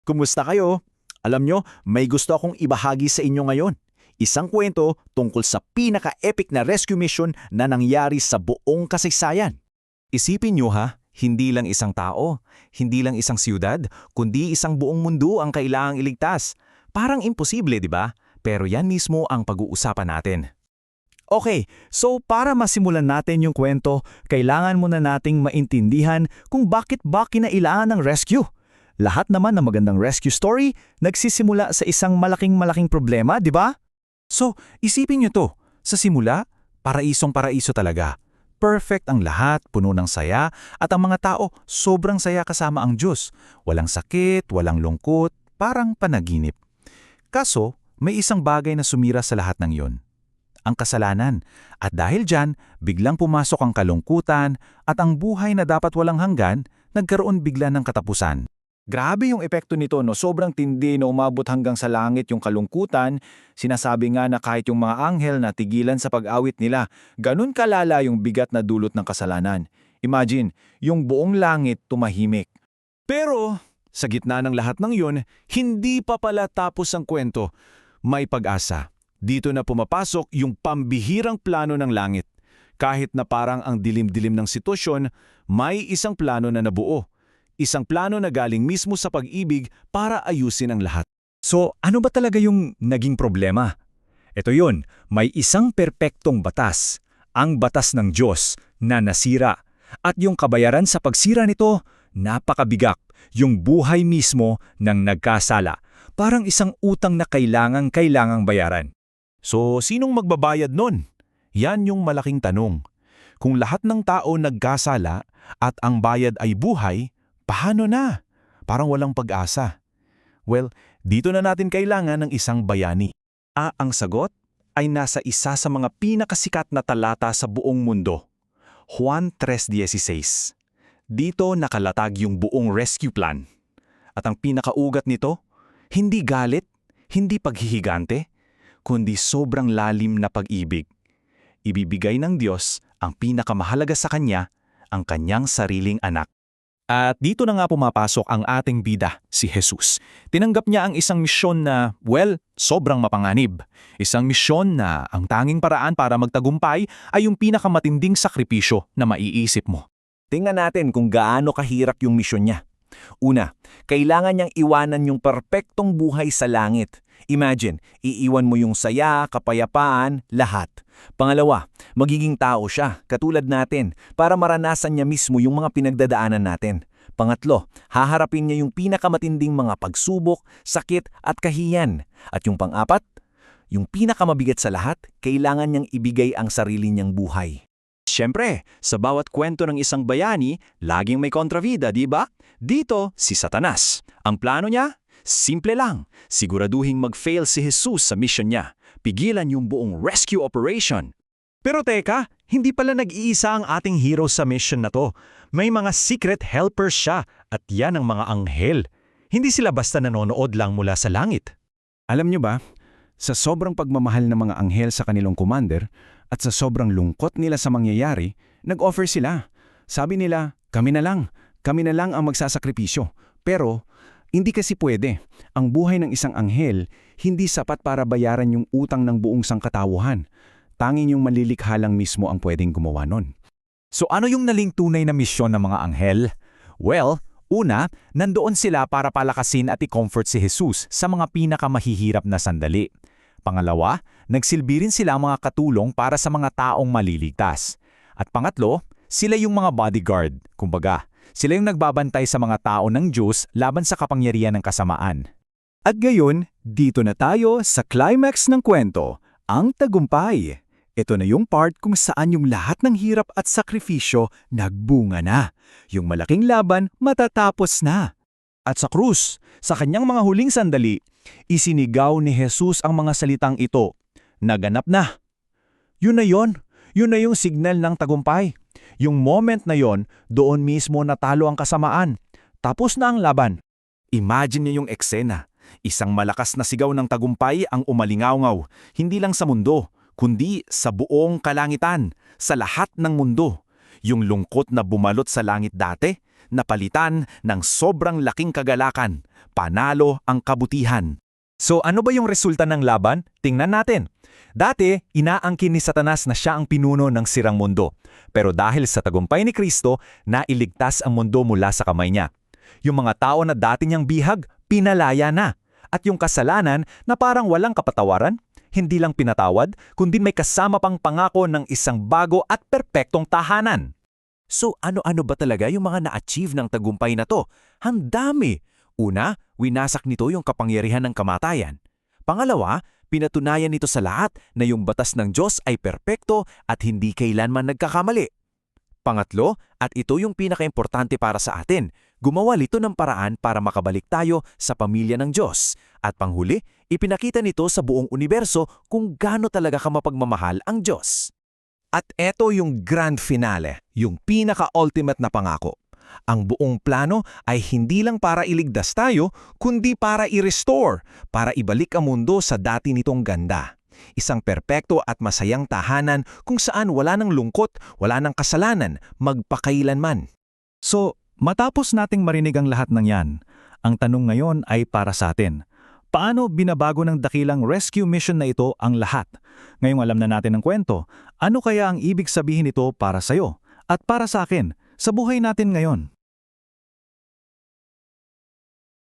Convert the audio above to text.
Kumusta kayo? Alam nyo, may gusto akong ibahagi sa inyo ngayon. Isang kwento tungkol sa pinaka-epic na rescue mission na nangyari sa buong kasaysayan. Isipin nyo ha, hindi lang isang tao, hindi lang isang siyudad, kundi isang buong mundo ang kailangang iligtas. Parang imposible, di ba? Pero yan mismo ang pag-uusapan natin. Okay, so para masimulan natin yung kwento, kailangan muna nating maintindihan kung bakit ba kinailangan ng rescue. Lahat naman ng magandang rescue story nagsisimula sa isang malaking problema, di ba? So, isipin nyo to, sa simula, paraisong-paraiso talaga. Perfect ang lahat, puno ng saya, at ang mga tao sobrang saya kasama ang Diyos. Walang sakit, walang lungkot, parang panaginip. Kaso, may isang bagay na sumira sa lahat ng yon. Ang kasalanan. At dahil dyan, biglang pumasok ang kalungkutan at ang buhay na dapat walang hanggan, nagkaroon bigla ng katapusan. Grabe yung epekto nito, no? Sobrang tindi na umabot hanggang sa langit yung kalungkutan. Sinasabi nga na kahit yung mga anghel na tigilan sa pag-awit nila, ganun kalala yung bigat na dulot ng kasalanan. Imagine, yung buong langit tumahimik. Pero, sa gitna ng lahat ng yun, hindi pa pala tapos ang kwento. May pag-asa. Dito na pumapasok yung pambihirang plano ng langit. Kahit na parang ang dilim-dilim ng sitwasyon, may isang plano na nabuo. Isang plano na galing mismo sa pag-ibig para ayusin ang lahat. So ano ba talaga yung naging problema? Ito yun, may isang perpektong batas, ang batas ng Diyos na nasira. At yung kabayaran sa pagsira nito, napakabigak, yung buhay mismo ng nagkasala. Parang isang utang na kailangang bayaran. So, sinong magbabayad nun? Yan yung malaking tanong. Kung lahat ng tao nagkasala at ang bayad ay buhay, paano na? Parang walang pag-asa. Well, dito na natin kailangan ng isang bayani. Ang sagot ay nasa isa sa mga pinakasikat na talata sa buong mundo, Juan 3:16. Dito nakalatag yung buong rescue plan. At ang pinakaugat nito, hindi galit, hindi paghihigante, kundi sobrang lalim na pag-ibig. Ibibigay ng Diyos ang pinakamahalaga sa Kanya, ang Kanyang sariling anak. At dito na nga pumapasok ang ating bida, si Jesus. Tinanggap niya ang isang misyon na, sobrang mapanganib. Isang misyon na ang tanging paraan para magtagumpay ay yung pinakamatinding sakripisyo na maiisip mo. Tingnan natin kung gaano kahirap yung misyon niya. Una, kailangan niyang iwanan yung perpektong buhay sa langit. Imagine, iiwan mo yung saya, kapayapaan, lahat. Pangalawa, magiging tao siya, katulad natin, para maranasan niya mismo yung mga pinagdadaanan natin. Pangatlo, haharapin niya yung pinakamatinding mga pagsubok, sakit at kahiyan. At yung pang-apat, yung pinakamabigat sa lahat, kailangan niyang ibigay ang sarili niyang buhay. Siyempre, sa bawat kwento ng isang bayani, laging may kontrabida, di ba? Dito, si Satanas. Ang plano niya? Simple lang. Siguraduhing mag-fail si Jesus sa mission niya. Pigilan yung buong rescue operation. Pero teka, hindi pala nag-iisa ang ating hero sa mission na to. May mga secret helpers siya at yan ang mga anghel. Hindi sila basta nanonood lang mula sa langit. Alam niyo ba, sa sobrang pagmamahal ng mga anghel sa kanilang commander at sa sobrang lungkot nila sa mangyayari, nag-offer sila. Sabi nila, kami na lang ang magsasakripisyo. Pero, hindi kasi pwede. Ang buhay ng isang anghel, hindi sapat para bayaran yung utang ng buong sangkatauhan. Tanging yung malilikha lang mismo ang pwedeng gumawa nun. So ano yung naling tunay na misyon ng mga anghel? Well, una, nandoon sila para palakasin at i-comfort si Jesus sa mga pinakamahihirap na sandali. Pangalawa, nagsilbi rin sila mga katulong para sa mga taong maliligtas. At pangatlo, sila yung mga bodyguard, kumbaga. Sila yung nagbabantay sa mga tao ng Diyos laban sa kapangyarihan ng kasamaan. At ngayon, dito na tayo sa climax ng kwento, ang tagumpay. Ito na yung part kung saan yung lahat ng hirap at sakripisyo nagbunga na. Yung malaking laban matatapos na. At sa krus, sa kanyang mga huling sandali, isinigaw ni Jesus ang mga salitang ito, naganap na. Yun na yung signal ng tagumpay. Yung moment na yon, doon mismo natalo ang kasamaan. Tapos na ang laban. Imagine niyo yung eksena. Isang malakas na sigaw ng tagumpay ang umalingaw-ngaw, hindi lang sa mundo, kundi sa buong kalangitan, sa lahat ng mundo. Yung lungkot na bumalot sa langit dati, napalitan ng sobrang laking kagalakan. panalo ang kabutihan. So ano ba yung resulta ng laban? Tingnan natin. Dati, inaangkin ni Satanas na siya ang pinuno ng sirang mundo. Pero dahil sa tagumpay ni Kristo, nailigtas ang mundo mula sa kamay niya. Yung mga tao na dati niyang bihag, pinalaya na. At yung kasalanan na parang walang kapatawaran, hindi lang pinatawad, kundi may kasama pang pangako ng isang bago at perpektong tahanan. So ano-ano ba talaga yung mga na-achieve ng tagumpay na to? Ang dami! Una, winasak nito yung kapangyarihan ng kamatayan. Pangalawa, pinatunayan nito sa lahat na yung batas ng Diyos ay perpekto at hindi kailanman nagkakamali. Pangatlo, at ito yung pinakaimportante para sa atin, gumawa nito ng paraan para makabalik tayo sa pamilya ng Diyos. At panghuli, ipinakita nito sa buong universo kung gaano talaga kamapagmamahal ang Diyos. At eto yung grand finale, yung pinaka-ultimate na pangako. Ang buong plano ay hindi lang para iligtas tayo, kundi para i-restore, para ibalik ang mundo sa dati nitong ganda. Isang perpekto at masayang tahanan kung saan wala ng lungkot, wala ng kasalanan, magpakailanman. So, matapos nating marinig ang lahat ng yan, ang tanong ngayon ay para sa atin. Paano binabago ng dakilang rescue mission na ito ang lahat? Ngayong alam na natin ang kwento, ano kaya ang ibig sabihin nito para sa'yo at para sa akin sa buhay natin ngayon?